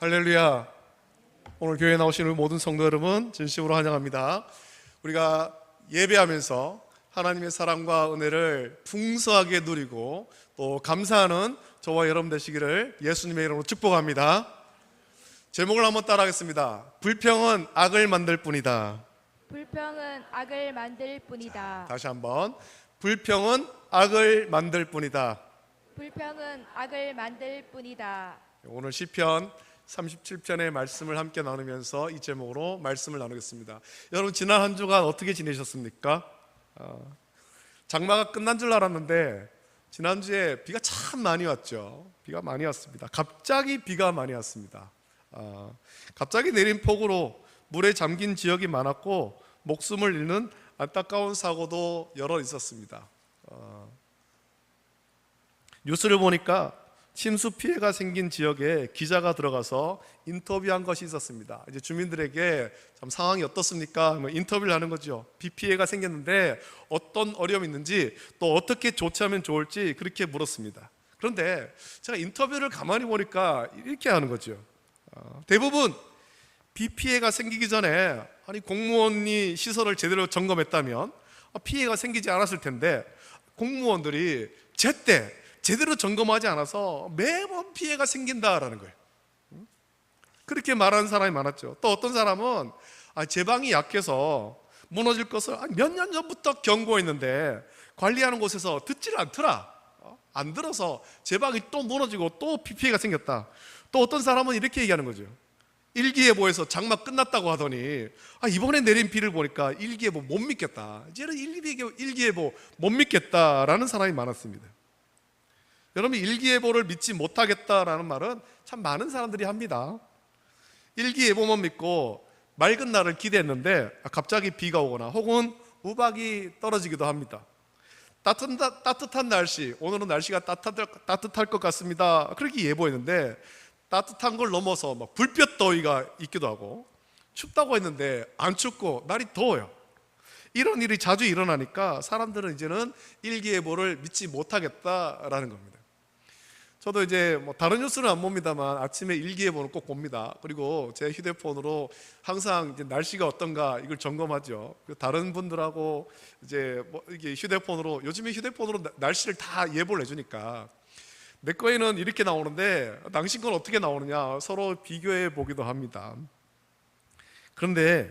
할렐루야. 오늘 교회에 나오신 우리 모든 성도 여러분 진심으로 환영합니다. 우리가 예배하면서 하나님의 사랑과 은혜를 풍성하게 누리고 또 감사하는 저와 여러분 되시기를 예수님의 이름으로 축복합니다. 제목을 한번 따라하겠습니다. 불평은 악을 만들 뿐이다. 불평은 악을 만들 뿐이다. 다시 한번. 불평은 악을 만들 뿐이다. 불평은 악을 만들 뿐이다. 오늘 시편 37편의 말씀을 함께 나누면서 이 제목으로 말씀을 나누겠습니다. 여러분, 지난 한 주간 어떻게 지내셨습니까? 장마가 끝난 줄 알았는데 지난주에 비가 참 많이 왔죠. 비가 많이 왔습니다. 갑자기 비가 많이 왔습니다. 갑자기 내린 폭우로 물에 잠긴 지역이 많았고 목숨을 잃는 안타까운 사고도 여러 있었습니다. 뉴스를 보니까 침수 피해가 생긴 지역에 기자가 들어가서 인터뷰한 것이 있었습니다. 이제 주민들에게 참 상황이 어떻습니까? 인터뷰를 하는 거죠. 비 피해가 생겼는데 어떤 어려움이 있는지 또 어떻게 조치하면 좋을지 그렇게 물었습니다. 그런데 제가 인터뷰를 가만히 보니까 이렇게 하는 거죠. 대부분 비 피해가 생기기 전에 공무원이 시설을 제대로 점검했다면 피해가 생기지 않았을 텐데 공무원들이 제때 제대로 점검하지 않아서 매번 피해가 생긴다라는 거예요. 그렇게 말하는 사람이 많았죠. 또 어떤 사람은 제방이 약해서 무너질 것을 몇 년 전부터 경고했는데 관리하는 곳에서 듣지를 않더라. 안 들어서 제방이 또 무너지고 또 피해가 생겼다. 또 어떤 사람은 이렇게 얘기하는 거죠. 일기예보에서 장마 끝났다고 하더니 이번에 내린 비를 보니까 일기예보 못 믿겠다. 이제는 일기예보 못 믿겠다라는 사람이 많았습니다. 여러분, 일기예보를 믿지 못하겠다라는 말은 참 많은 사람들이 합니다. 일기예보만 믿고 맑은 날을 기대했는데 갑자기 비가 오거나 혹은 우박이 떨어지기도 합니다. 따뜻한 날씨, 오늘은 날씨가 따뜻할 것 같습니다. 그렇게 예보했는데 따뜻한 걸 넘어서 불볕 더위가 있기도 하고 춥다고 했는데 안 춥고 날이 더워요. 이런 일이 자주 일어나니까 사람들은 이제는 일기예보를 믿지 못하겠다라는 겁니다. 저도 이제 다른 뉴스는 안 봅니다만 아침에 일기예보는 꼭 봅니다. 그리고 제 휴대폰으로 항상 이제 날씨가 어떤가 이걸 점검하죠. 다른 분들하고 이제 이게 휴대폰으로, 요즘에 휴대폰으로 날씨를 다 예보를 해주니까 내 거에는 이렇게 나오는데 당신 건 어떻게 나오느냐 서로 비교해 보기도 합니다. 그런데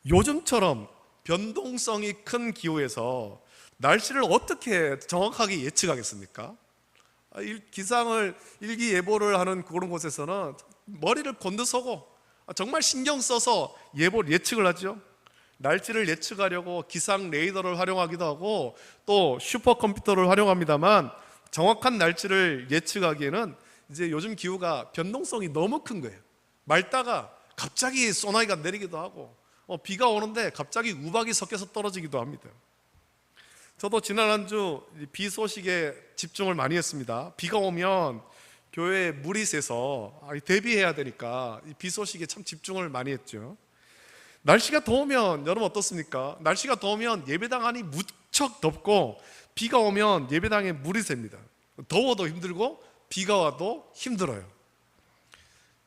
요즘처럼 변동성이 큰 기후에서 날씨를 어떻게 정확하게 예측하겠습니까? 기상을 일기예보를 하는 그런 곳에서는 머리를 곤두서고 정말 신경 써서 예측을 하죠. 날씨를 예측하려고 기상 레이더를 활용하기도 하고 또 슈퍼컴퓨터를 활용합니다만 정확한 날씨를 예측하기에는 이제 요즘 기후가 변동성이 너무 큰 거예요. 맑다가 갑자기 소나기가 내리기도 하고 비가 오는데 갑자기 우박이 섞여서 떨어지기도 합니다. 저도 지난 한 주 비 소식에 집중을 많이 했습니다. 비가 오면 교회에 물이 새서 대비해야 되니까 비 소식에 참 집중을 많이 했죠. 날씨가 더우면 여러분 어떻습니까? 날씨가 더우면 예배당 안이 무척 덥고 비가 오면 예배당에 물이 셉니다. 더워도 힘들고 비가 와도 힘들어요.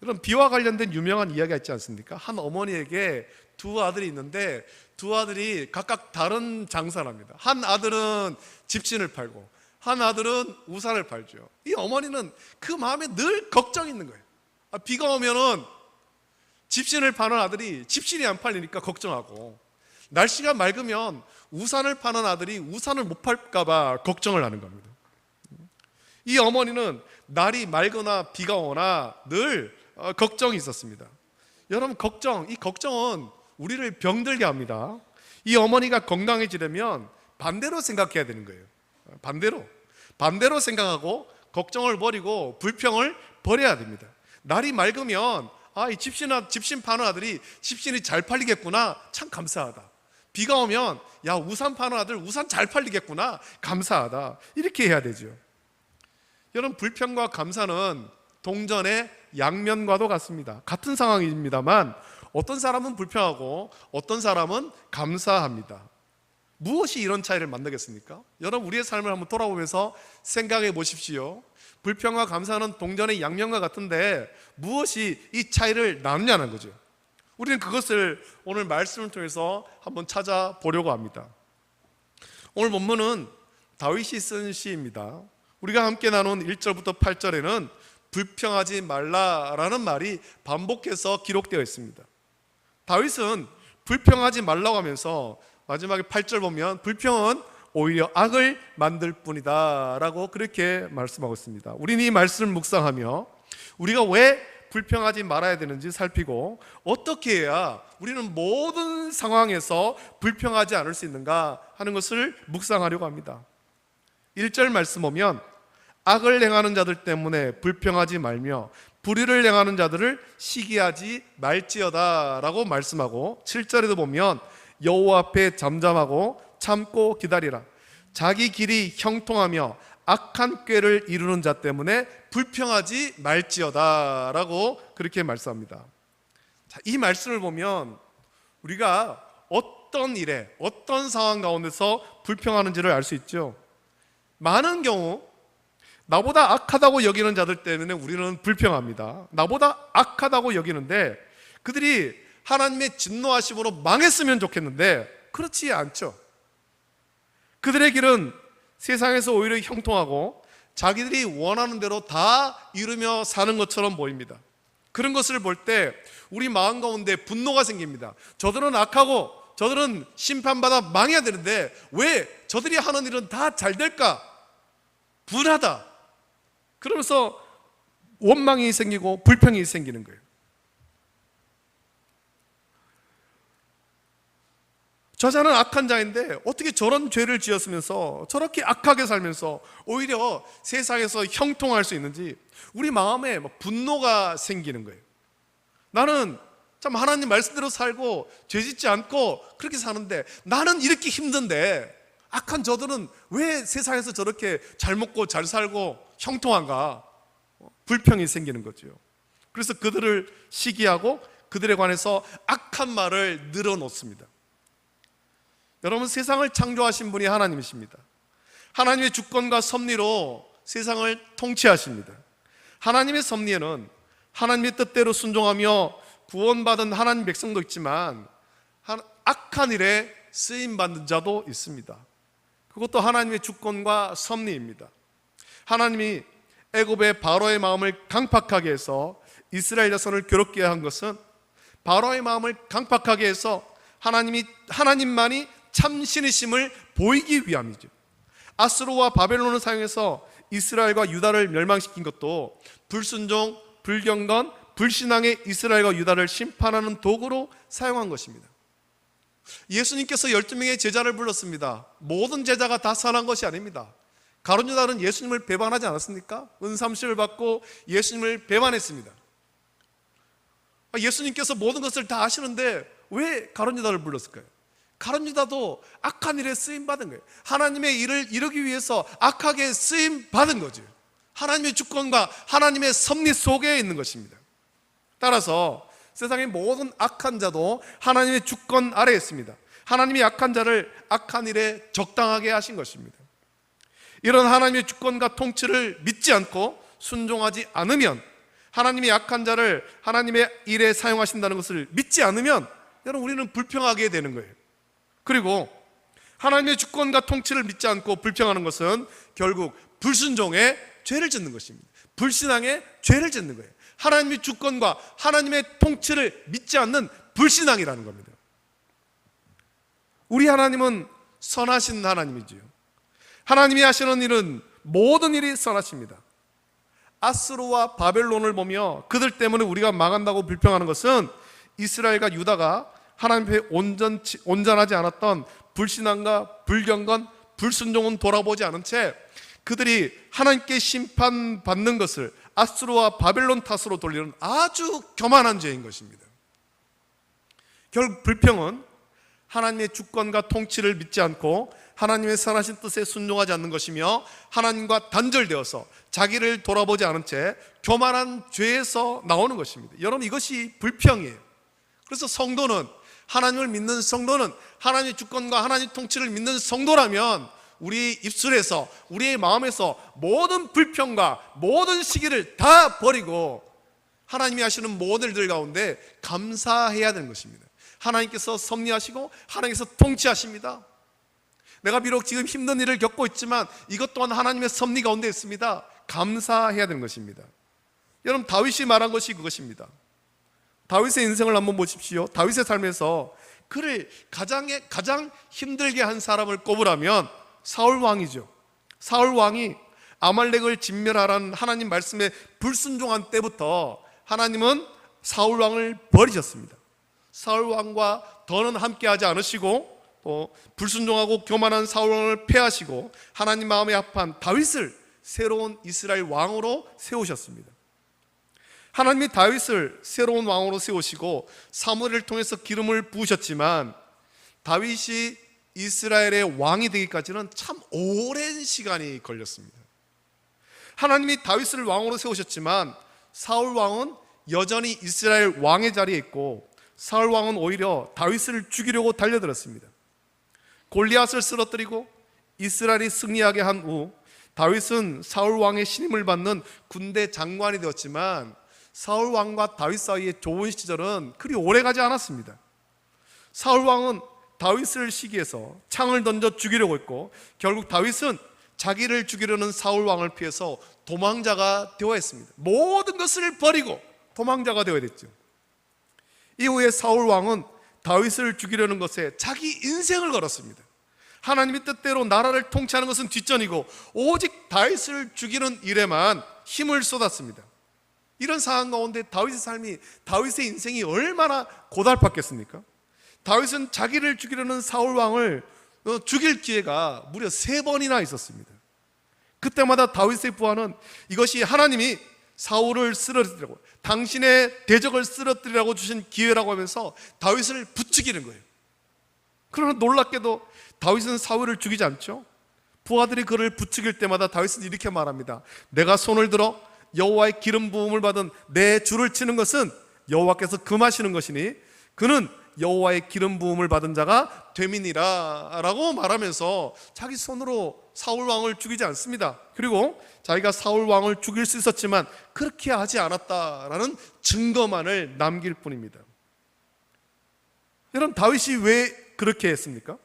여러분, 비와 관련된 유명한 이야기가 있지 않습니까? 한 어머니에게 두 아들이 있는데 두 아들이 각각 다른 장사를 합니다. 한 아들은 집신을 팔고 한 아들은 우산을 팔죠. 이 어머니는 그 마음에 늘 걱정이 있는 거예요. 비가 오면은 집신을 파는 아들이 집신이 안 팔리니까 걱정하고, 날씨가 맑으면 우산을 파는 아들이 우산을 못 팔까 봐 걱정을 하는 겁니다. 이 어머니는 날이 맑거나 비가 오나 늘 걱정이 있었습니다. 여러분, 이 걱정은 우리를 병들게 합니다. 이 어머니가 건강해지려면 반대로 생각해야 되는 거예요. 반대로 생각하고 걱정을 버리고 불평을 버려야 됩니다. 날이 맑으면 이 집신 파는 아들이 집신이 잘 팔리겠구나, 참 감사하다. 비가 오면 우산 파는 아들 우산 잘 팔리겠구나, 감사하다. 이렇게 해야 되죠. 여러분, 불평과 감사는 동전의 양면과도 같습니다. 같은 상황입니다만 어떤 사람은 불평하고 어떤 사람은 감사합니다. 무엇이 이런 차이를 만들겠습니까? 여러분, 우리의 삶을 한번 돌아보면서 생각해 보십시오. 불평과 감사는 동전의 양면과 같은데 무엇이 이 차이를 나누냐는 거죠. 우리는 그것을 오늘 말씀을 통해서 한번 찾아보려고 합니다. 오늘 본문은 다윗이 쓴 시입니다. 우리가 함께 나눈 1절부터 8절에는 불평하지 말라라는 말이 반복해서 기록되어 있습니다. 다윗은 불평하지 말라고 하면서 마지막에 8절 보면 불평은 오히려 악을 만들 뿐이다 라고 그렇게 말씀하고 있습니다. 우리는 이 말씀을 묵상하며 우리가 왜 불평하지 말아야 되는지 살피고 어떻게 해야 우리는 모든 상황에서 불평하지 않을 수 있는가 하는 것을 묵상하려고 합니다. 1절 말씀 보면 악을 행하는 자들 때문에 불평하지 말며 불의를 행하는 자들을 시기하지 말지어다 라고 말씀하고 7절에도 보면 여호와 앞에 잠잠하고 참고 기다리라. 자기 길이 형통하며 악한 꾀를 이루는 자 때문에 불평하지 말지어다 라고 그렇게 말씀합니다. 자, 이 말씀을 보면 우리가 어떤 일에 어떤 상황 가운데서 불평하는지를 알 수 있죠. 많은 경우 나보다 악하다고 여기는 자들 때문에 우리는 불평합니다. 나보다 악하다고 여기는데 그들이 하나님의 진노하심으로 망했으면 좋겠는데 그렇지 않죠. 그들의 길은 세상에서 오히려 형통하고 자기들이 원하는 대로 다 이루며 사는 것처럼 보입니다. 그런 것을 볼 때 우리 마음 가운데 분노가 생깁니다. 저들은 악하고 저들은 심판받아 망해야 되는데 왜 저들이 하는 일은 다 잘 될까? 분하다. 그러면서 원망이 생기고 불평이 생기는 거예요. 저자는 악한 자인데 어떻게 저런 죄를 지었으면서 저렇게 악하게 살면서 오히려 세상에서 형통할 수 있는지 우리 마음에 분노가 생기는 거예요. 나는 참 하나님 말씀대로 살고 죄짓지 않고 그렇게 사는데 나는 이렇게 힘든데 악한 저들은 왜 세상에서 저렇게 잘 먹고 잘 살고 형통한가? 불평이 생기는 거죠. 그래서 그들을 시기하고 그들에 관해서 악한 말을 늘어놓습니다. 여러분, 세상을 창조하신 분이 하나님이십니다. 하나님의 주권과 섭리로 세상을 통치하십니다. 하나님의 섭리에는 하나님의 뜻대로 순종하며 구원받은 하나님 백성도 있지만 악한 일에 쓰임받는 자도 있습니다. 그것도 하나님의 주권과 섭리입니다. 하나님이 애굽의 바로의 마음을 강팍하게 해서 이스라엘 자손을 괴롭게 한 것은 바로의 마음을 강팍하게 해서 하나님만이 참신이심을 보이기 위함이죠. 아수르와 바벨론을 사용해서 이스라엘과 유다를 멸망시킨 것도 불순종, 불경건, 불신앙의 이스라엘과 유다를 심판하는 도구로 사용한 것입니다. 예수님께서 12명의 제자를 불렀습니다. 모든 제자가 다 선한 것이 아닙니다. 가룟 유다는 예수님을 배반하지 않았습니까? 은삼십을 받고 예수님을 배반했습니다. 예수님께서 모든 것을 다 아시는데 왜 가룟 유다를 불렀을까요? 가룟 유다도 악한 일에 쓰임 받은 거예요. 하나님의 일을 이루기 위해서 악하게 쓰임 받은 거죠. 하나님의 주권과 하나님의 섭리 속에 있는 것입니다. 따라서 세상의 모든 악한 자도 하나님의 주권 아래에 있습니다. 하나님이 악한 자를 악한 일에 적당하게 하신 것입니다. 이런 하나님의 주권과 통치를 믿지 않고 순종하지 않으면, 하나님이 악한 자를 하나님의 일에 사용하신다는 것을 믿지 않으면 여러분, 우리는 불평하게 되는 거예요. 그리고 하나님의 주권과 통치를 믿지 않고 불평하는 것은 결국 불순종의 죄를 짓는 것입니다. 불신앙의 죄를 짓는 거예요. 하나님의 주권과 하나님의 통치를 믿지 않는 불신앙이라는 겁니다. 우리 하나님은 선하신 하나님이지요. 하나님이 하시는 일은 모든 일이 선하십니다. 아수르와 바벨론을 보며 그들 때문에 우리가 망한다고 불평하는 것은 이스라엘과 유다가 하나님 앞에 온전하지 않았던 불신앙과 불경건, 불순종은 돌아보지 않은 채 그들이 하나님께 심판받는 것을 아수르와 바벨론 탓으로 돌리는 아주 교만한 죄인 것입니다. 결국 불평은 하나님의 주권과 통치를 믿지 않고 하나님의 선하신 뜻에 순종하지 않는 것이며 하나님과 단절되어서 자기를 돌아보지 않은 채 교만한 죄에서 나오는 것입니다. 여러분, 이것이 불평이에요. 그래서 성도는 하나님을 믿는 성도는 하나님의 주권과 하나님의 통치를 믿는 성도라면 우리 입술에서, 우리의 마음에서 모든 불평과 모든 시기를 다 버리고 하나님이 하시는 모든 일들 가운데 감사해야 되는 것입니다. 하나님께서 섭리하시고 하나님께서 통치하십니다. 내가 비록 지금 힘든 일을 겪고 있지만 이것 또한 하나님의 섭리 가운데 있습니다. 감사해야 되는 것입니다. 여러분, 다윗이 말한 것이 그것입니다. 다윗의 인생을 한번 보십시오. 다윗의 삶에서 그를 가장 힘들게 한 사람을 꼽으라면 사울 왕이죠. 사울 왕이 아말렉을 진멸하라는 하나님 말씀에 불순종한 때부터 하나님은 사울 왕을 버리셨습니다. 사울 왕과 더는 함께하지 않으시고 또 불순종하고 교만한 사울 왕을 패하시고 하나님 마음에 합한 다윗을 새로운 이스라엘 왕으로 세우셨습니다. 하나님이 다윗을 새로운 왕으로 세우시고 사무엘을 통해서 기름을 부으셨지만 다윗이 이스라엘의 왕이 되기까지는 참 오랜 시간이 걸렸습니다. 하나님이 다윗을 왕으로 세우셨지만 사울 왕은 여전히 이스라엘 왕의 자리에 있고 사울 왕은 오히려 다윗을 죽이려고 달려들었습니다. 골리앗을 쓰러뜨리고 이스라엘이 승리하게 한 후 다윗은 사울 왕의 신임을 받는 군대 장관이 되었지만 사울 왕과 다윗 사이의 좋은 시절은 그리 오래가지 않았습니다. 사울 왕은 다윗을 시기해서 창을 던져 죽이려고 했고 결국 다윗은 자기를 죽이려는 사울 왕을 피해서 도망자가 되어야 했습니다. 모든 것을 버리고 도망자가 되어야 됐죠. 이후에 사울 왕은 다윗을 죽이려는 것에 자기 인생을 걸었습니다. 하나님의 뜻대로 나라를 통치하는 것은 뒷전이고 오직 다윗을 죽이는 일에만 힘을 쏟았습니다. 이런 상황 가운데 다윗의 삶이, 다윗의 인생이 얼마나 고달팠겠습니까? 다윗은 자기를 죽이려는 사울 왕을 죽일 기회가 무려 3번이나 있었습니다. 그때마다 다윗의 부하는 이것이 하나님이 사울을 쓰러뜨리라고, 당신의 대적을 쓰러뜨리라고 주신 기회라고 하면서 다윗을 부추기는 거예요. 그러나 놀랍게도 다윗은 사울을 죽이지 않죠. 부하들이 그를 부추길 때마다 다윗은 이렇게 말합니다. 내가 손을 들어 여호와의 기름 부음을 받은 내 주를 치는 것은 여호와께서 금하시는 것이니 그는 여호와의 기름 부음을 받은 자가 됨이니라 라고 말하면서 자기 손으로 사울 왕을 죽이지 않습니다. 그리고 자기가 사울 왕을 죽일 수 있었지만 그렇게 하지 않았다라는 증거만을 남길 뿐입니다. 여러분, 다윗이 왜 그렇게 했습니까?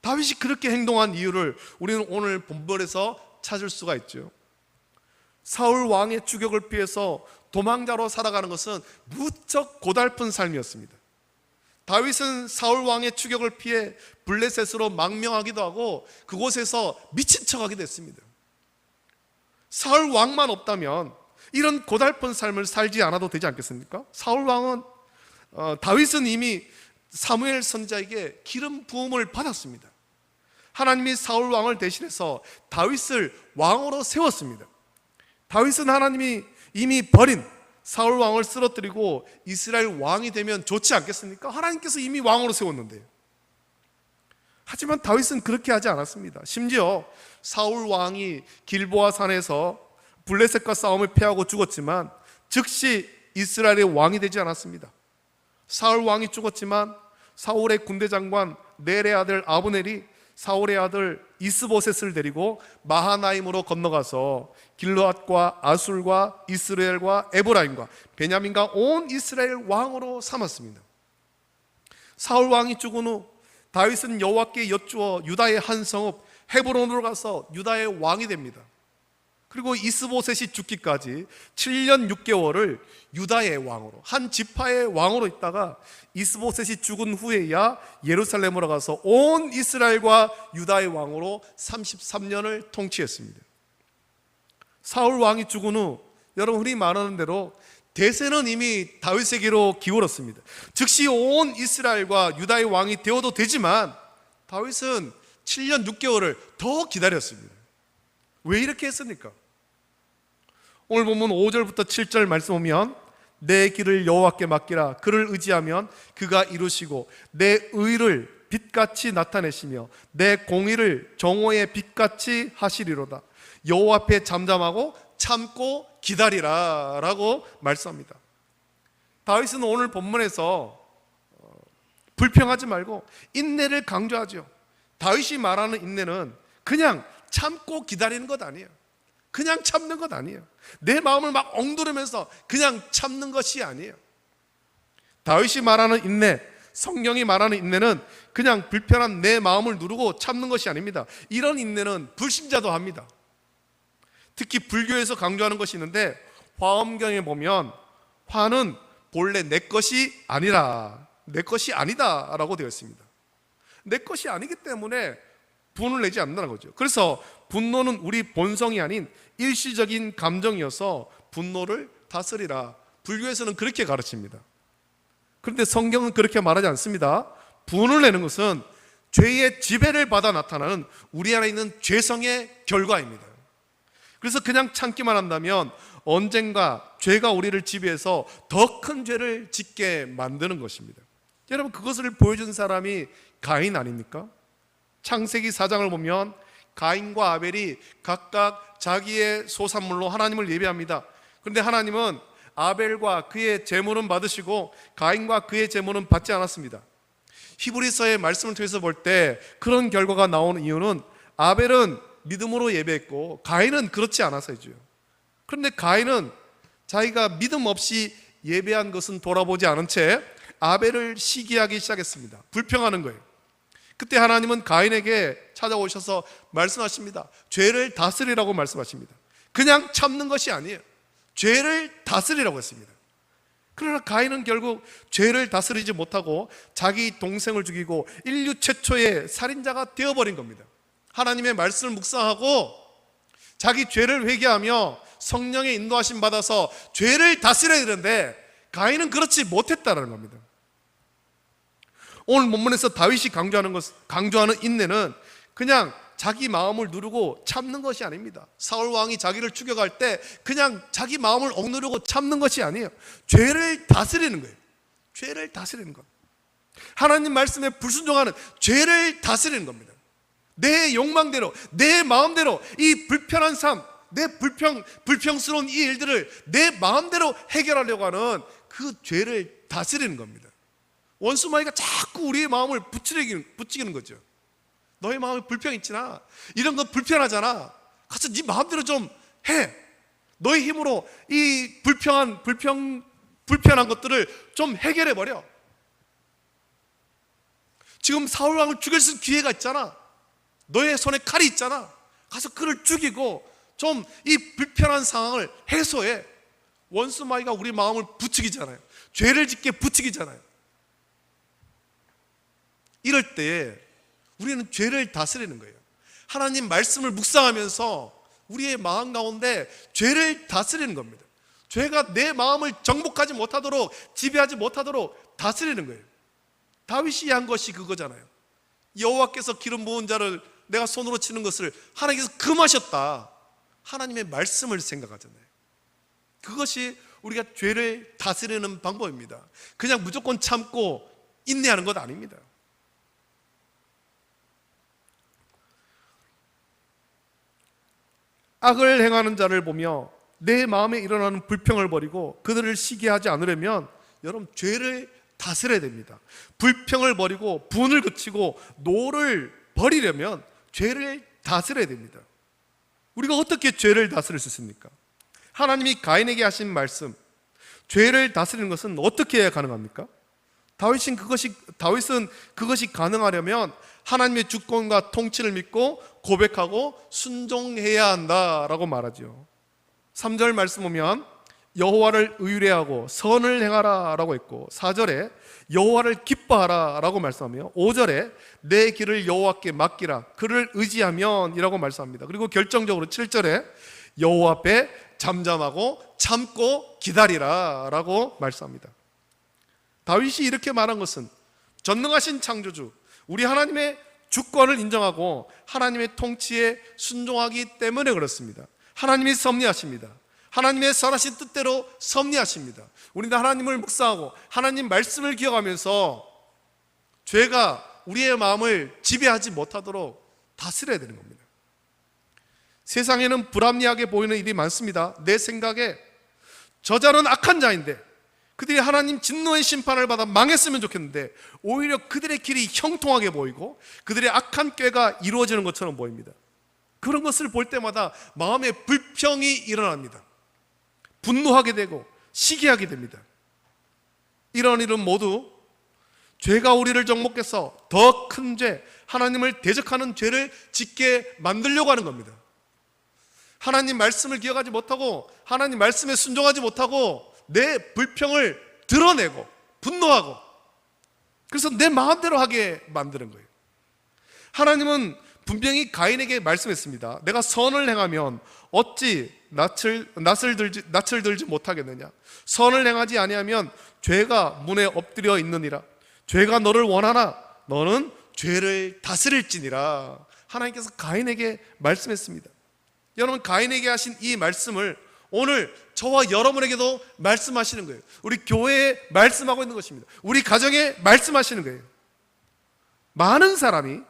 다윗이 그렇게 행동한 이유를 우리는 오늘 본문에서 찾을 수가 있죠. 사울 왕의 추격을 피해서 도망자로 살아가는 것은 무척 고달픈 삶이었습니다. 다윗은 사울 왕의 추격을 피해 블레셋으로 망명하기도 하고 그곳에서 미친 척하기도 했습니다. 사울 왕만 없다면 이런 고달픈 삶을 살지 않아도 되지 않겠습니까? 사울 왕은 다윗은 이미 사무엘 선지자에게 기름 부음을 받았습니다. 하나님이 사울 왕을 대신해서 다윗을 왕으로 세웠습니다. 다윗은 하나님이 이미 버린 사울 왕을 쓰러뜨리고 이스라엘 왕이 되면 좋지 않겠습니까? 하나님께서 이미 왕으로 세웠는데요. 하지만 다윗은 그렇게 하지 않았습니다. 심지어 사울 왕이 길보아 산에서 블레셋과 싸움을 패하고 죽었지만 즉시 이스라엘의 왕이 되지 않았습니다. 사울 왕이 죽었지만 사울의 군대 장관 넬의 아들 아브넬이 사울의 아들 이스보셋을 데리고 마하나임으로 건너가서 길르앗과 아술과 이스라엘과 에브라임과 베냐민과 온 이스라엘 왕으로 삼았습니다. 사울 왕이 죽은 후 다윗은 여호와께 여쭈어 유다의 한 성읍 헤브론으로 가서 유다의 왕이 됩니다. 그리고 이스보셋이 죽기까지 7년 6개월을 유다의 왕으로, 한 지파의 왕으로 있다가 이스보셋이 죽은 후에야 예루살렘으로 가서 온 이스라엘과 유다의 왕으로 33년을 통치했습니다. 사울 왕이 죽은 후 여러분 흔히 말하는 대로 대세는 이미 다윗에게로 기울었습니다. 즉시 온 이스라엘과 유다의 왕이 되어도 되지만 다윗은 7년 6개월을 더 기다렸습니다. 왜 이렇게 했습니까? 오늘 보면 5절부터 7절 말씀 보면 내 길을 여호와께 맡기라. 그를 의지하면 그가 이루시고 내 의를 빛같이 나타내시며 내 공의를 정오의 빛같이 하시리로다. 여호와 앞에 잠잠하고 참고 기다리라 라고 말씀합니다. 다윗은 오늘 본문에서 불평하지 말고 인내를 강조하죠. 다윗이 말하는 인내는 그냥 참고 기다리는 것 아니에요. 그냥 참는 것 아니에요. 내 마음을 막 엉두르면서 그냥 참는 것이 아니에요. 다윗이 말하는 인내, 성경이 말하는 인내는 그냥 불편한 내 마음을 누르고 참는 것이 아닙니다. 이런 인내는 불신자도 합니다. 특히 불교에서 강조하는 것이 있는데, 화엄경에 보면 화는 본래 내 것이 아니라, 내 것이 아니다 라고 되어 있습니다. 내 것이 아니기 때문에 분을 내지 않는다는 거죠. 그래서 분노는 우리 본성이 아닌 일시적인 감정이어서 분노를 다스리라, 불교에서는 그렇게 가르칩니다. 그런데 성경은 그렇게 말하지 않습니다. 분을 내는 것은 죄의 지배를 받아 나타나는 우리 안에 있는 죄성의 결과입니다. 그래서 그냥 참기만 한다면 언젠가 죄가 우리를 지배해서 더 큰 죄를 짓게 만드는 것입니다. 여러분, 그것을 보여준 사람이 가인 아닙니까? 창세기 4장을 보면 가인과 아벨이 각각 자기의 소산물로 하나님을 예배합니다. 그런데 하나님은 아벨과 그의 제물은 받으시고 가인과 그의 제물은 받지 않았습니다. 히브리서의 말씀을 통해서 볼 때 그런 결과가 나오는 이유는 아벨은 믿음으로 예배했고 가인은 그렇지 않아서죠. 그런데 가인은 자기가 믿음 없이 예배한 것은 돌아보지 않은 채 아벨을 시기하기 시작했습니다. 불평하는 거예요. 그때 하나님은 가인에게 찾아오셔서 말씀하십니다. 죄를 다스리라고 말씀하십니다. 그냥 참는 것이 아니에요. 죄를 다스리라고 했습니다. 그러나 가인은 결국 죄를 다스리지 못하고 자기 동생을 죽이고 인류 최초의 살인자가 되어버린 겁니다. 하나님의 말씀을 묵상하고 자기 죄를 회개하며 성령의 인도하심 받아서 죄를 다스려야 되는데 가인은 그렇지 못했다는 겁니다. 오늘 본문에서 다윗이 강조하는 인내는 그냥 자기 마음을 누르고 참는 것이 아닙니다. 사울 왕이 자기를 죽여갈 때 그냥 자기 마음을 억누르고 참는 것이 아니에요. 죄를 다스리는 거예요. 죄를 다스리는 것. 하나님 말씀에 불순종하는 죄를 다스리는 겁니다. 내 욕망대로, 내 마음대로 이 불편한 삶, 내 불평스러운 이 일들을 내 마음대로 해결하려고 하는 그 죄를 다스리는 겁니다. 원수마귀가 자꾸 우리의 마음을 부추기는 거죠. 너의 마음에 불평 있잖아. 이런 거 불편하잖아. 가서 네 마음대로 좀 해. 너의 힘으로 이 불편한 것들을 좀 해결해 버려. 지금 사울 왕을 죽일 수 있는 기회가 있잖아. 너의 손에 칼이 있잖아. 가서 그를 죽이고 좀 이 불편한 상황을 해소해. 원수마귀가 우리 마음을 부추기잖아요. 죄를 짓게 부추기잖아요. 이럴 때 우리는 죄를 다스리는 거예요. 하나님 말씀을 묵상하면서 우리의 마음 가운데 죄를 다스리는 겁니다. 죄가 내 마음을 정복하지 못하도록, 지배하지 못하도록 다스리는 거예요. 다윗이 한 것이 그거잖아요. 여호와께서 기름 부은 자를 내가 손으로 치는 것을 하나님께서 금하셨다. 하나님의 말씀을 생각하잖아요. 그것이 우리가 죄를 다스리는 방법입니다. 그냥 무조건 참고 인내하는 것 아닙니다. 악을 행하는 자를 보며 내 마음에 일어나는 불평을 버리고 그들을 시기하지 않으려면 여러분 죄를 다스려야 됩니다. 불평을 버리고 분을 그치고 노를 버리려면 죄를 다스려야 됩니다. 우리가 어떻게 죄를 다스릴 수 있습니까? 하나님이 가인에게 하신 말씀, 죄를 다스리는 것은 어떻게 해야 가능합니까? 다윗은 그것이 가능하려면 하나님의 주권과 통치를 믿고 고백하고 순종해야 한다라고 말하죠. 3절 말씀 보면 여호와를 의뢰하고 선을 행하라 라고 했고, 4절에 여호와를 기뻐하라 라고 말씀하며 5절에 내 길을 여호와께 맡기라 그를 의지하면 이라고 말씀합니다. 그리고 결정적으로 7절에 여호와 앞에 잠잠하고 참고 기다리라 라고 말씀합니다. 다윗이 이렇게 말한 것은 전능하신 창조주 우리 하나님의 주권을 인정하고 하나님의 통치에 순종하기 때문에 그렇습니다. 하나님이 섭리하십니다. 하나님의 선하신 뜻대로 섭리하십니다. 우리는 하나님을 묵상하고 하나님 말씀을 기억하면서 죄가 우리의 마음을 지배하지 못하도록 다스려야 되는 겁니다. 세상에는 불합리하게 보이는 일이 많습니다. 내 생각에 저자는 악한 자인데 그들이 하나님 진노의 심판을 받아 망했으면 좋겠는데 오히려 그들의 길이 형통하게 보이고 그들의 악한 꾀가 이루어지는 것처럼 보입니다. 그런 것을 볼 때마다 마음에 불평이 일어납니다. 분노하게 되고 시기하게 됩니다. 이런 일은 모두 죄가 우리를 정복해서 더 큰 죄, 하나님을 대적하는 죄를 짓게 만들려고 하는 겁니다. 하나님 말씀을 기억하지 못하고 하나님 말씀에 순종하지 못하고 내 불평을 드러내고 분노하고 그래서 내 마음대로 하게 만드는 거예요. 하나님은 분명히 가인에게 말씀했습니다. 내가 선을 행하면 어찌 낯을 들지 못하겠느냐. 선을 행하지 아니하면 죄가 문에 엎드려 있느니라. 죄가 너를 원하나 너는 죄를 다스릴지니라. 하나님께서 가인에게 말씀했습니다. 여러분, 가인에게 하신 이 말씀을 오늘 저와 여러분에게도 말씀하시는 거예요. 우리 교회에 말씀하고 있는 것입니다. 우리 가정에 말씀하시는 거예요. 많은 사람이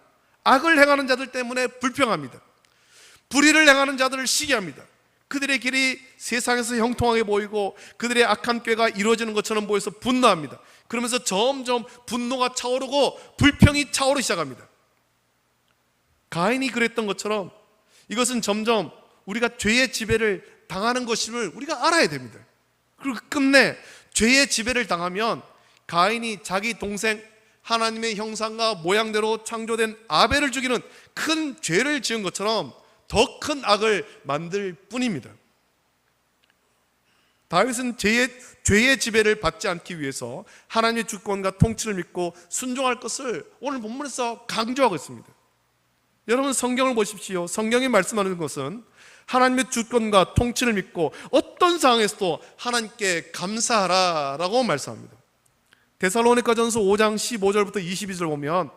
악을 행하는 자들 때문에 불평합니다. 불의를 행하는 자들을 시기합니다. 그들의 길이 세상에서 형통하게 보이고 그들의 악한 꾀가 이루어지는 것처럼 보여서 분노합니다. 그러면서 점점 분노가 차오르고 불평이 차오르기 시작합니다. 가인이 그랬던 것처럼 이것은 점점 우리가 죄의 지배를 당하는 것임을 우리가 알아야 됩니다. 그리고 끝내 죄의 지배를 당하면 가인이 자기 동생 하나님의 형상과 모양대로 창조된 아벨을 죽이는 큰 죄를 지은 것처럼 더 큰 악을 만들 뿐입니다. 다윗은 죄의 지배를 받지 않기 위해서 하나님의 주권과 통치를 믿고 순종할 것을 오늘 본문에서 강조하고 있습니다. 여러분, 성경을 보십시오. 성경이 말씀하는 것은 하나님의 주권과 통치를 믿고 어떤 상황에서도 하나님께 감사하라라고 말씀합니다. 데살로니가전서 5장 15절부터 22절 보면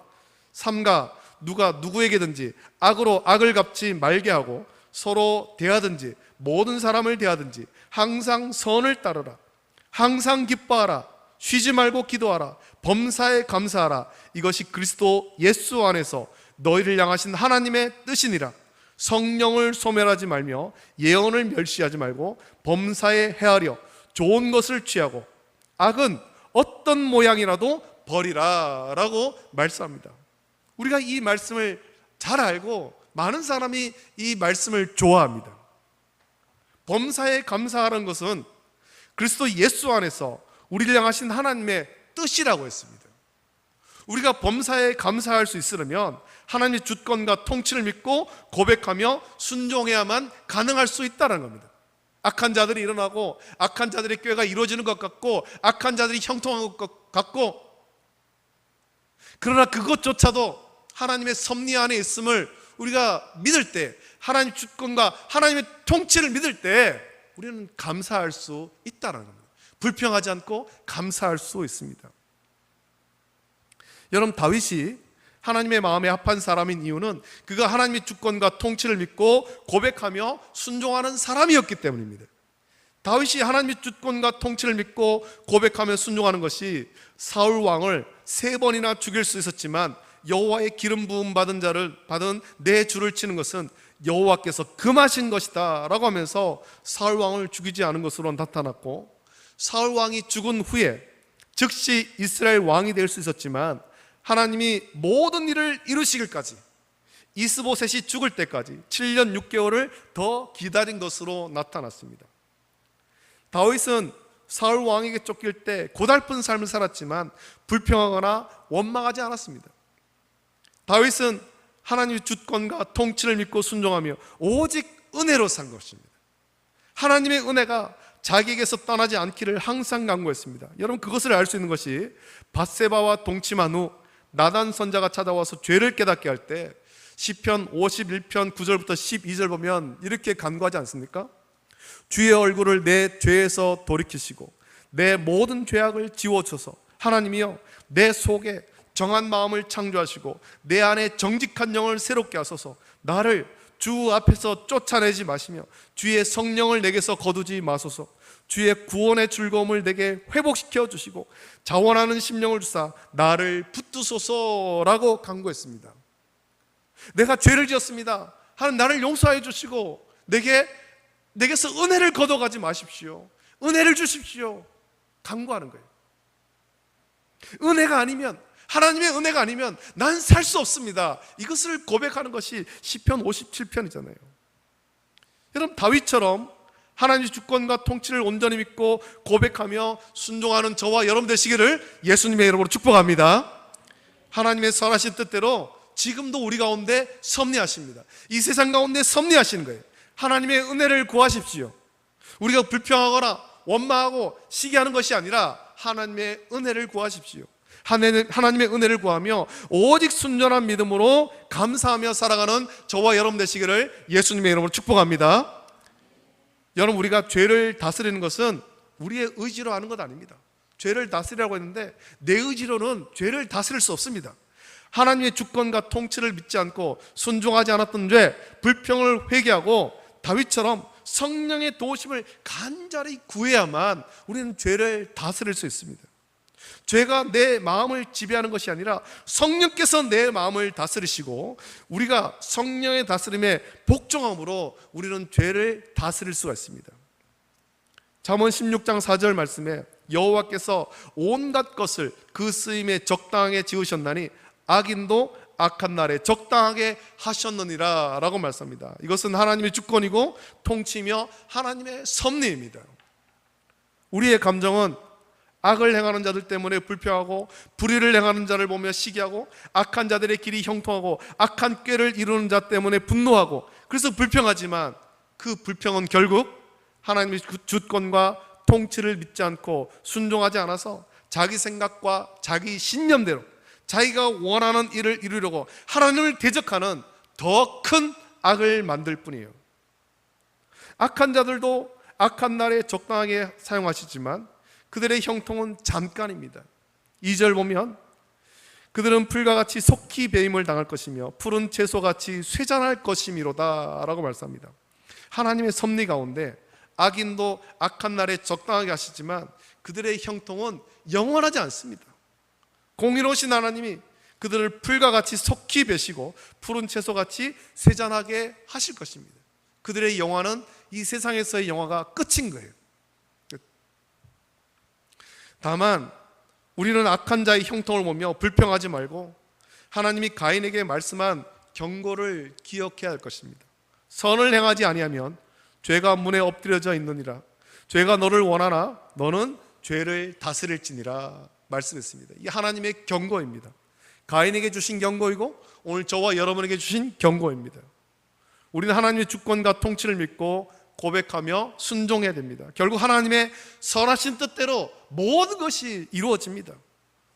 삼가 누가 누구에게든지 악으로 악을 갚지 말게 하고 서로 대하든지 모든 사람을 대하든지 항상 선을 따르라. 항상 기뻐하라. 쉬지 말고 기도하라. 범사에 감사하라. 이것이 그리스도 예수 안에서 너희를 향하신 하나님의 뜻이니라. 성령을 소멸하지 말며 예언을 멸시하지 말고 범사에 헤아려 좋은 것을 취하고 악은 어떤 모양이라도 버리라 라고 말씀합니다. 우리가 이 말씀을 잘 알고 많은 사람이 이 말씀을 좋아합니다. 범사에 감사하라는 것은 그리스도 예수 안에서 우리를 향하신 하나님의 뜻이라고 했습니다. 우리가 범사에 감사할 수 있으려면 하나님의 주권과 통치를 믿고 고백하며 순종해야만 가능할 수 있다는 겁니다. 악한 자들이 일어나고 악한 자들의 꾀가 이루어지는 것 같고 악한 자들이 형통한 것 같고, 그러나 그것조차도 하나님의 섭리 안에 있음을 우리가 믿을 때, 하나님의 주권과 하나님의 통치를 믿을 때 우리는 감사할 수 있다는 겁니다. 불평하지 않고 감사할 수 있습니다. 여러분, 다윗이 하나님의 마음에 합한 사람인 이유는 그가 하나님의 주권과 통치를 믿고 고백하며 순종하는 사람이었기 때문입니다. 다윗이 하나님의 주권과 통치를 믿고 고백하며 순종하는 것이 사울 왕을 3번이나 죽일 수 있었지만 여호와의 기름 부음 받은 내 주를 치는 것은 여호와께서 금하신 것이다 라고 하면서 사울 왕을 죽이지 않은 것으로 나타났고, 사울 왕이 죽은 후에 즉시 이스라엘 왕이 될 수 있었지만 하나님이 모든 일을 이루시길까지, 이스보셋이 죽을 때까지 7년 6개월을 더 기다린 것으로 나타났습니다. 다윗은 사울 왕에게 쫓길 때 고달픈 삶을 살았지만 불평하거나 원망하지 않았습니다. 다윗은 하나님의 주권과 통치를 믿고 순종하며 오직 은혜로 산 것입니다. 하나님의 은혜가 자기에게서 떠나지 않기를 항상 간구했습니다. 여러분, 그것을 알 수 있는 것이 밧세바와 동침한 후 나단 선자가 찾아와서 죄를 깨닫게 할 때 시편 51편 9절부터 12절 보면 이렇게 간구하지 않습니까? 주의 얼굴을 내 죄에서 돌이키시고 내 모든 죄악을 지워줘서 하나님이여 내 속에 정한 마음을 창조하시고 내 안에 정직한 영을 새롭게 하소서. 나를 주 앞에서 쫓아내지 마시며 주의 성령을 내게서 거두지 마소서. 주의 구원의 즐거움을 내게 회복시켜 주시고 자원하는 심령을 주사 나를 붙드소서라고 간구했습니다. 내가 죄를 지었습니다. 하나님, 나를 용서해 주시고 내게서 은혜를 걷어가지 마십시오. 은혜를 주십시오. 간구하는 거예요. 은혜가 아니면, 하나님의 은혜가 아니면 난 살 수 없습니다. 이것을 고백하는 것이 시편 57편이잖아요. 여러분, 다윗처럼 하나님의 주권과 통치를 온전히 믿고 고백하며 순종하는 저와 여러분 되시기를 예수님의 이름으로 축복합니다. 하나님의 선하신 뜻대로 지금도 우리 가운데 섭리하십니다. 이 세상 가운데 섭리하시는 거예요. 하나님의 은혜를 구하십시오. 우리가 불평하거나 원망하고 시기하는 것이 아니라 하나님의 은혜를 구하십시오. 하나님의 은혜를 구하며 오직 순전한 믿음으로 감사하며 살아가는 저와 여러분 되시기를 예수님의 이름으로 축복합니다. 여러분, 우리가 죄를 다스리는 것은 우리의 의지로 하는 것 아닙니다. 죄를 다스리라고 했는데 내 의지로는 죄를 다스릴 수 없습니다. 하나님의 주권과 통치를 믿지 않고 순종하지 않았던 죄, 불평을 회개하고 다윗처럼 성령의 도우심을 간절히 구해야만 우리는 죄를 다스릴 수 있습니다. 죄가 내 마음을 지배하는 것이 아니라 성령께서 내 마음을 다스리시고 우리가 성령의 다스림에 복종함으로 우리는 죄를 다스릴 수가 있습니다. 잠언 16장 4절 말씀에 여호와께서 온갖 것을 그 쓰임에 적당하게 지으셨나니 악인도 악한 날에 적당하게 하셨느니라 라고 말씀합니다. 이것은 하나님의 주권이고 통치며 하나님의 섭리입니다. 우리의 감정은 악을 행하는 자들 때문에 불평하고 불의를 행하는 자를 보며 시기하고 악한 자들의 길이 형통하고 악한 꾀를 이루는 자 때문에 분노하고 그래서 불평하지만 그 불평은 결국 하나님의 주권과 통치를 믿지 않고 순종하지 않아서 자기 생각과 자기 신념대로 자기가 원하는 일을 이루려고 하나님을 대적하는 더 큰 악을 만들 뿐이에요. 악한 자들도 악한 날에 적당하게 사용하시지만 그들의 형통은 잠깐입니다. 2절 보면 그들은 풀과 같이 속히 배임을 당할 것이며 푸른 채소같이 쇠잔할 것이미로다 라고 말씀합니다. 하나님의 섭리 가운데 악인도 악한 날에 적당하게 하시지만 그들의 형통은 영원하지 않습니다. 공의로우신 하나님이 그들을 풀과 같이 속히 베시고 푸른 채소같이 쇠잔하게 하실 것입니다. 그들의 영화는 이 세상에서의 영화가 끝인 거예요. 다만 우리는 악한 자의 형통을 보며 불평하지 말고 하나님이 가인에게 말씀한 경고를 기억해야 할 것입니다. 선을 행하지 아니하면 죄가 문에 엎드려져 있느니라. 죄가 너를 원하나 너는 죄를 다스릴지니라 말씀했습니다. 이게 하나님의 경고입니다. 가인에게 주신 경고이고 오늘 저와 여러분에게 주신 경고입니다. 우리는 하나님의 주권과 통치를 믿고 고백하며 순종해야 됩니다. 결국 하나님의 선하신 뜻대로 모든 것이 이루어집니다.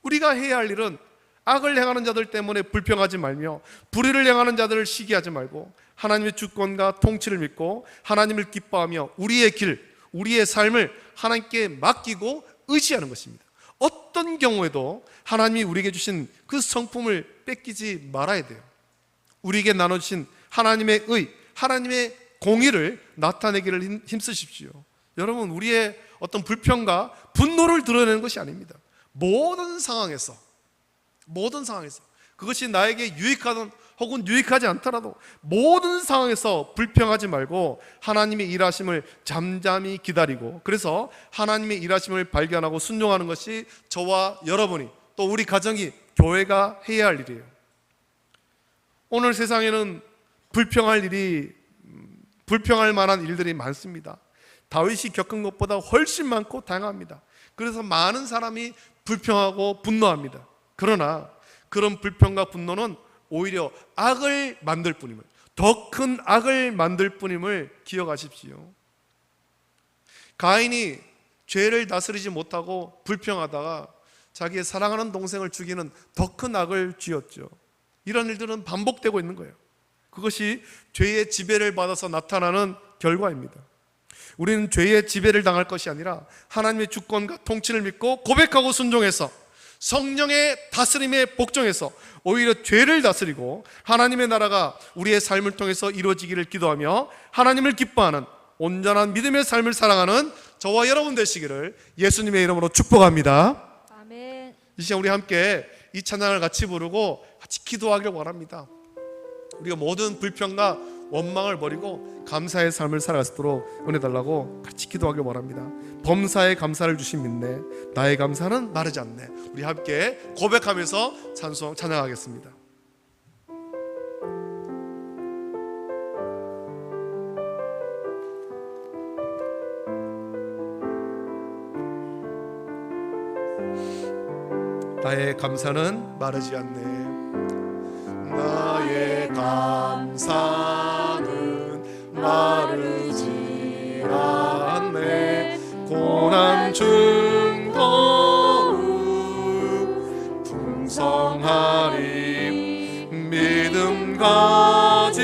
우리가 해야 할 일은 악을 행하는 자들 때문에 불평하지 말며 불의를 행하는 자들을 시기하지 말고 하나님의 주권과 통치를 믿고 하나님을 기뻐하며 우리의 길, 우리의 삶을 하나님께 맡기고 의지하는 것입니다. 어떤 경우에도 하나님이 우리에게 주신 그 성품을 뺏기지 말아야 돼요. 우리에게 나눠주신 하나님의 의, 하나님의 공의를 나타내기를 힘쓰십시오. 여러분, 우리의 어떤 불평과 분노를 드러내는 것이 아닙니다. 모든 상황에서 그것이 나에게 유익하든 혹은 유익하지 않더라도 모든 상황에서 불평하지 말고 하나님의 일하심을 잠잠히 기다리고 그래서 하나님의 일하심을 발견하고 순종하는 것이 저와 여러분이 또 우리 가정이 교회가 해야 할 일이에요. 오늘 세상에는 불평할 만한 일들이 많습니다. 다윗이 겪은 것보다 훨씬 많고 다양합니다. 그래서 많은 사람이 불평하고 분노합니다. 그러나 그런 불평과 분노는 오히려 악을 만들 뿐임을, 더 큰 악을 만들 뿐임을 기억하십시오. 가인이 죄를 다스리지 못하고 불평하다가 자기의 사랑하는 동생을 죽이는 더 큰 악을 지었죠. 이런 일들은 반복되고 있는 거예요. 그것이 죄의 지배를 받아서 나타나는 결과입니다. 우리는 죄의 지배를 당할 것이 아니라 하나님의 주권과 통치를 믿고 고백하고 순종해서 성령의 다스림에 복종해서 오히려 죄를 다스리고 하나님의 나라가 우리의 삶을 통해서 이루어지기를 기도하며 하나님을 기뻐하는 온전한 믿음의 삶을 살아가는 저와 여러분 되시기를 예수님의 이름으로 축복합니다. 아멘. 이 시간 우리 함께 이 찬양을 같이 부르고 같이 기도하기를 원합니다. 우리가 모든 불평과 원망을 버리고 감사의 삶을 살아갈 수 있도록 은혜 달라고 같이 기도하길 원합니다. 범사에 감사를 주신 믿네, 나의 감사는 마르지 않네. 우리 함께 고백하면서 찬양하겠습니다. 나의 감사는 마르지 않네. 나의 감사는 마르지 않네. 고난 중 더욱 풍성하리. 믿음 가지고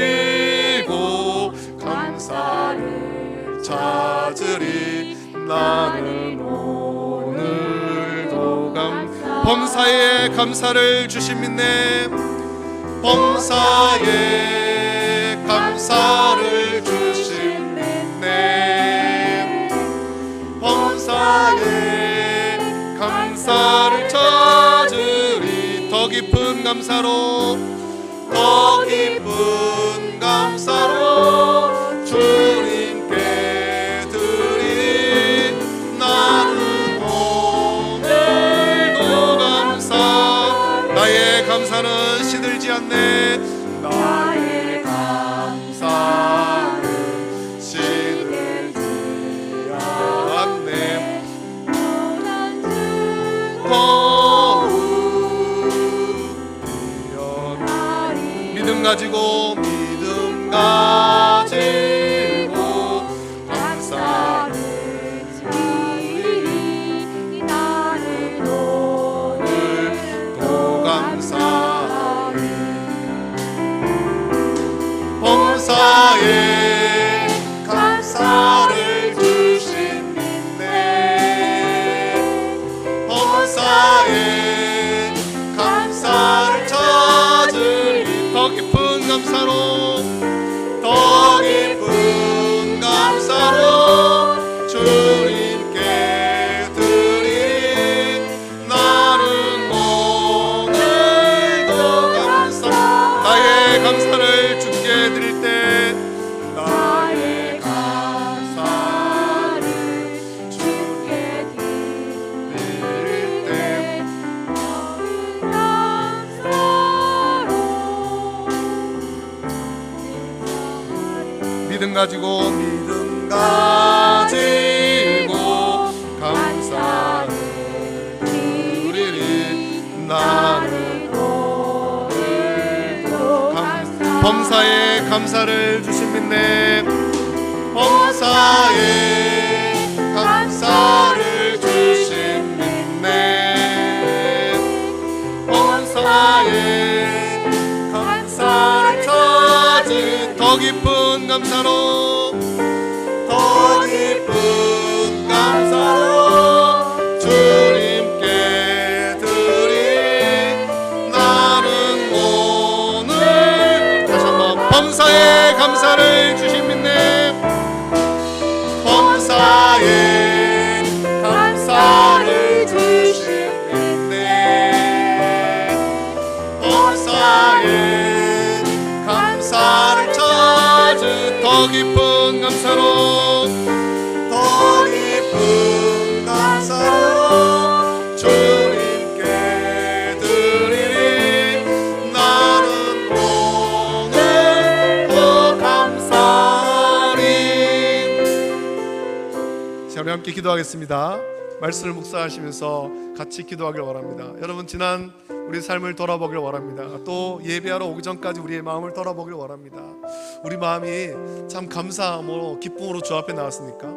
감사를 찾으리. 나는 오늘도 범사에 감사를 주신 믿네. 범사에 감사를 주신 믿네. 범사에 감사를 찾으리. 더 깊은 감사로, 더 깊은 감사로 주님께 드리. 나는 오늘도 감사. 나의 감사는 시들지 않네. 나의 감사는 시들지 않네. 더욱 믿음 가지고, 믿음 가지고 감사를 드리리. 나는 오늘도 감사해. 범사에 감사를 주신 믿네. 범사에 감사를 찾으리. 더 깊은 감사로, 더 깊은 감사로 주님께 드리. 나는 오늘도 감사. 나의 감사를 주께 드릴 때, 나의 감사를 주께 드릴 때 믿음 가지고, 믿음 가지고 감사를 드리리. 나는 오늘도 범사에 감사를 주신 믿네. 범사에 감사를 주신 믿네. 범사에 감사를 찾은 더 깊은 감사로, 더 깊은 감사로 주님께 드리. 나는 오늘 다시 한번 범사에 감사를 주신 믿네. 범사에 감사를 주신 믿네. 범사에 감사를 찾은 더 깊은 감사로, 더 깊은 감사로 주님께 드리리. 나는 오늘도 감사하리. 자, 우리 함께 기도하겠습니다. 말씀을 묵상하시면서 같이 기도하길 원합니다. 여러분, 지난 우리 삶을 돌아보길 원합니다. 또 예배하러 오기 전까지 우리의 마음을 돌아보길 원합니다. 우리 마음이 참 감사함으로, 기쁨으로 주 앞에 나왔습니까?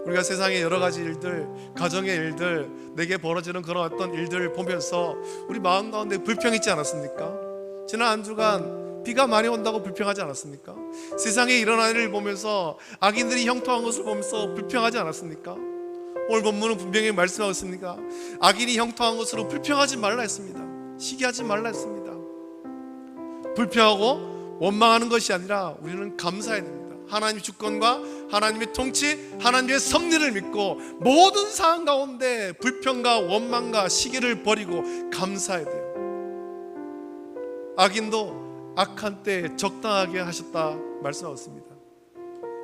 우리가 세상의 여러 가지 일들, 가정의 일들, 내게 벌어지는 그런 어떤 일들을 보면서 우리 마음 가운데 불평 있지 않았습니까? 지난 한 주간 비가 많이 온다고 불평하지 않았습니까? 세상에 일어나는 일을 보면서 악인들이 형통한 것을 보면서 불평하지 않았습니까? 오늘 본문은 분명히 말씀하고 있습니다. 악인이 형통한 것으로 불평하지 말라 했습니다. 시기하지 말라 했습니다. 불평하고 원망하는 것이 아니라 우리는 감사해야 됩니다. 하나님의 주권과 하나님의 통치, 하나님의 섭리를 믿고 모든 상황 가운데 불평과 원망과 시기를 버리고 감사해야 돼요. 악인도 악한 때에 적당하게 하셨다 말씀하셨습니다.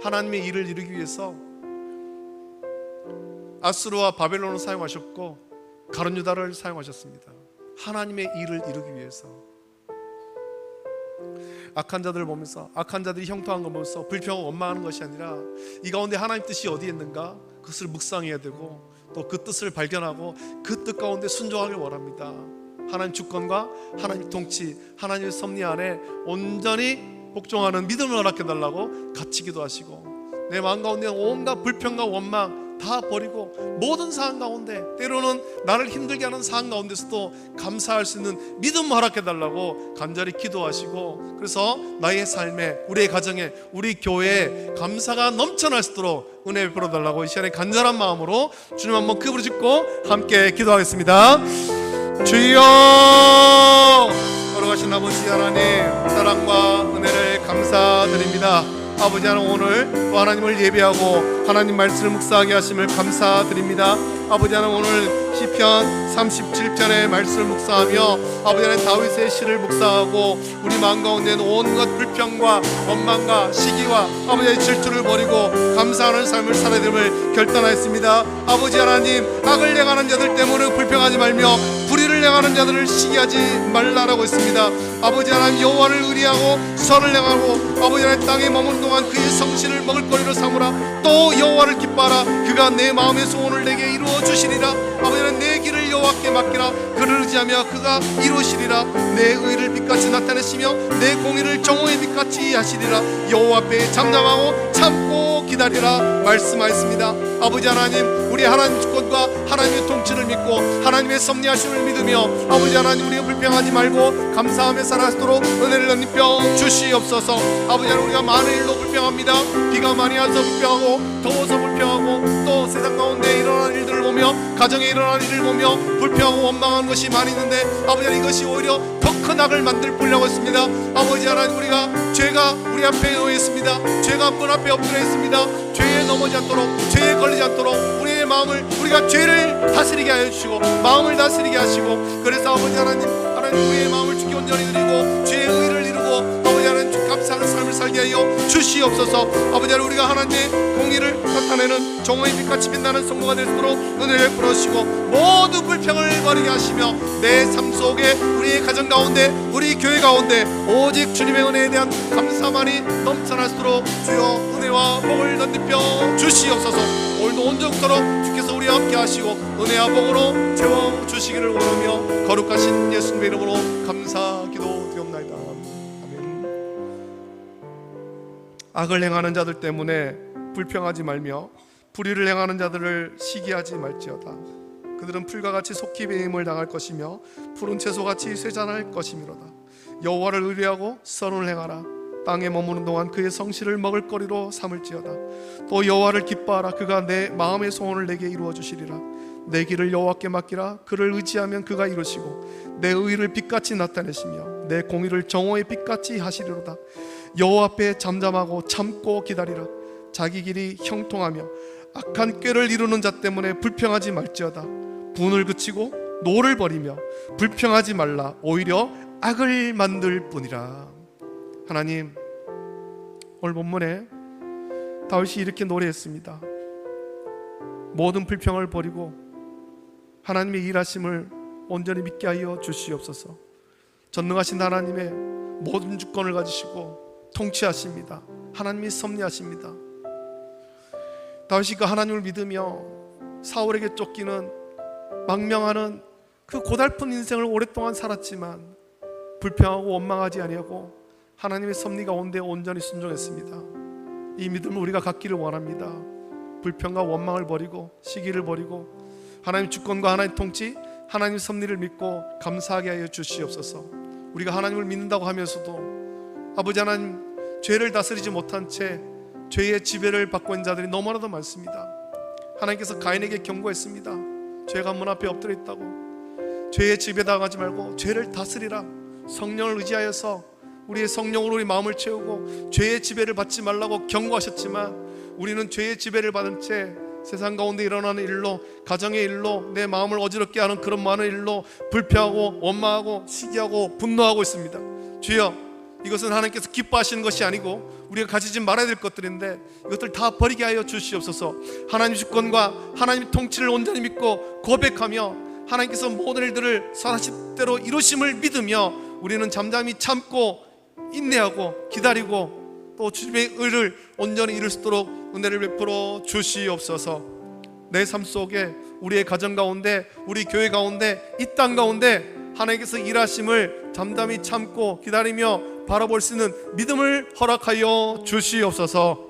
하나님의 일을 이루기 위해서 아수르와 바벨론을 사용하셨고 가룟유다를 사용하셨습니다. 하나님의 일을 이루기 위해서. 악한 자들을 보면서, 악한 자들이 형통한 걸 보면서 불평하고 원망하는 것이 아니라 이 가운데 하나님 뜻이 어디 있는가 그것을 묵상해야 되고 또 그 뜻을 발견하고 그 뜻 가운데 순종하길 원합니다. 하나님 주권과 하나님 통치, 하나님의 섭리 안에 온전히 복종하는 믿음을 허락해달라고 같이 기도하시고, 내 마음 가운데 온갖 불평과 원망 다 버리고 모든 상황 가운데, 때로는 나를 힘들게 하는 상황 가운데서도 감사할 수 있는 믿음 허락해달라고 간절히 기도하시고, 그래서 나의 삶에, 우리의 가정에, 우리 교회에 감사가 넘쳐날 수 있도록 은혜 베풀어달라고 이 시간에 간절한 마음으로 주님 한번 그 부르짖고 함께 기도하겠습니다. 주여, 걸어가신 아버지 하나님, 사랑과 은혜를 감사드립니다. 아버지 하나님, 오늘 또 하나님을 예배하고 하나님 말씀을 묵상하게 하심을 감사드립니다. 아버지 하나님, 오늘 시편 37편의 말씀을 묵상하며 아버지 하나님 다윗의 시를 묵상하고 우리 마음 가운데는 온갖 불평과 원망과 시기와 아버지 하나님 질투를 버리고 감사하는 삶을 살아야 됨을 결단하였습니다. 아버지 하나님, 악을 행하는 자들 때문에 불평하지 말며 불의를 행하는 자들을 시기하지 말라라고 했습니다. 아버지 하나님, 여호와를 의리하고 선을 행하고 아버지 하나님 땅에 머무는 동안 그의 성실을 먹을 거리로 삼으라. 또 여호와를 기뻐하라. 그가 내 마음의 소원을 내게 이루어 주시리라. 아버지 하나님, 내 길을 여호와께 맡기라. 그를 의지하며 그가 이루시리라. 내 의를 빛같이 나타내시며 내 공의를 정오의 빛같이 하시리라. 여호와 앞에 잠잠하고 참고 기다리라 말씀하였습니다. 아버지 하나님, 우리 하나님 주권과 하나님의 통치를 믿고 하나님의 섭리하심을 믿으며 아버지 하나님, 우리가 불평하지 말고 감사하며 살아가도록 은혜를 넘겨 주시옵소서. 아버지 하나님, 우리가 많은 일로 불평합니다. 비가 많이 와서 불평하고 더워서 불평하고 또 세상 가운데 일어나는 일들을 보며 가정에 일어나는 일을 보며 불평하고 원망하는 것이 많이 있는데 아버지 하나님, 이것이 오히려 더 큰 악을 만들 보려고 했습니다. 아버지 하나님, 우리가 죄가 우리 앞에 놓여 있습니다. 죄가 문 앞에 엎드려 있습니다. 죄에 넘어지 않도록, 죄에 걸리지 않도록 우리의 마음을, 우리가 죄를 다스리게 하여 주시고 마음을 다스리게 하시고, 그래서 아버지 하나님, 우리의 마음을 주께 온전히 드리고 죄의 의를 이루고 아버지 하나님 감사하는 삶을 살게 하여 주시옵소서. 아버지 하나님, 우리가 하나님의 공의를 나타내는 정오의 빛같이 빛나는 성도가 될 수 있도록 은혜를 풀어주시고 모든 불평을 버리게 하시며 내 삶 속에, 우리의 가정 가운데, 우리 교회 가운데 오직 주님의 은혜에 대한 감사만이 넘쳐날 수 있도록 주여 은혜와 복을 덧입혀 주시옵소서. 오늘도 온전토록 주께서 우리와 함께 하시고 은혜와 복으로 채워 주시기를 원하며 거룩하신 예수님의 이름으로 감사 기도드리옵나이다. 아멘. 악을 행하는 자들 때문에 불평하지 말며 불의를 행하는 자들을 시기하지 말지어다. 그들은 풀과 같이 속히 배임을 당할 것이며 푸른 채소같이 쇠잔할 것이미로다. 여호와를 의뢰하고 선을 행하라. 땅에 머무는 동안 그의 성실을 먹을 거리로 삼을지어다. 또 여호와를 기뻐하라. 그가 내 마음의 소원을 내게 이루어 주시리라. 내 길을 여호와께 맡기라. 그를 의지하면 그가 이루시고 내 의를 빛같이 나타내시며 내 공의를 정오의 빛같이 하시리로다. 여호와 앞에 잠잠하고 참고 기다리라. 자기 길이 형통하며 악한 꾀를 이루는 자 때문에 불평하지 말지어다. 분을 그치고 노를 버리며 불평하지 말라. 오히려 악을 만들 뿐이라. 하나님, 오늘 본문에 다윗이 이렇게 노래했습니다. 모든 불평을 버리고 하나님의 일하심을 온전히 믿게 하여 주시옵소서. 전능하신 하나님의 모든 주권을 가지시고 통치하십니다. 하나님이 섭리하십니다. 다윗이 그 하나님을 믿으며 사울에게 쫓기는 망명하는 그 고달픈 인생을 오랫동안 살았지만 불평하고 원망하지 아니하고 하나님의 섭리 가운데 온전히 순종했습니다. 이 믿음을 우리가 갖기를 원합니다. 불평과 원망을 버리고 시기를 버리고 하나님 주권과 하나님 통치, 하나님 섭리를 믿고 감사하게 하여 주시옵소서. 우리가 하나님을 믿는다고 하면서도 아버지 하나님, 죄를 다스리지 못한 채 죄의 지배를 받고 있는 자들이 너무나도 많습니다. 하나님께서 가인에게 경고했습니다. 죄가 문 앞에 엎드려 있다고. 죄의 지배당하지 말고 죄를 다스리라. 성령을 의지하여서 우리의 성령으로 우리 마음을 채우고 죄의 지배를 받지 말라고 경고하셨지만 우리는 죄의 지배를 받은 채 세상 가운데 일어나는 일로, 가정의 일로, 내 마음을 어지럽게 하는 그런 많은 일로 불평하고 원망하고 시기하고 분노하고 있습니다. 주여, 이것은 하나님께서 기뻐하시는 것이 아니고 우리가 가지지 말아야 될 것들인데 이것들 다 버리게 하여 주시옵소서. 하나님 주권과 하나님 통치를 온전히 믿고 고백하며 하나님께서 모든 일들을 선하신 대로 이루심을 믿으며 우리는 잠잠히 참고 인내하고 기다리고 또 주님의 의를 온전히 이룰 수 있도록 은혜를 베풀어 주시옵소서. 내 삶 속에 우리의 가정 가운데 우리 교회 가운데 이 땅 가운데 하나님께서 일하심을 잠잠히 참고 기다리며 바라볼 수 있는 믿음을 허락하여 주시옵소서.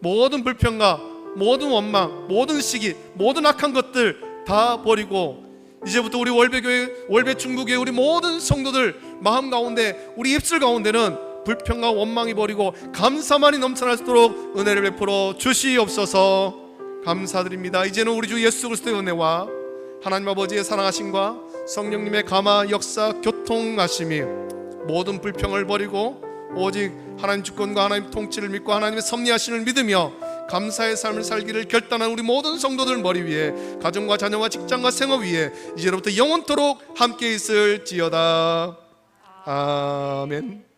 모든 불평과 모든 원망, 모든 시기, 모든 악한 것들 다 버리고 이제부터 우리 월배교회, 월배중부교회 우리 모든 성도들 마음 가운데 우리 입술 가운데는 불평과 원망이 버리고 감사만이 넘쳐날 수 있도록 은혜를 베풀어 주시옵소서. 감사드립니다. 이제는 우리 주 예수 그리스도의 은혜와 하나님 아버지의 사랑하심과 성령님의 감화 역사 교통하심이 모든 불평을 버리고 오직 하나님 주권과 하나님 통치를 믿고 하나님의 섭리하심을 믿으며 감사의 삶을 살기를 결단한 우리 모든 성도들 머리 위에 가정과 자녀와 직장과 생업 위에 이제로부터 영원토록 함께 있을지어다. 아멘.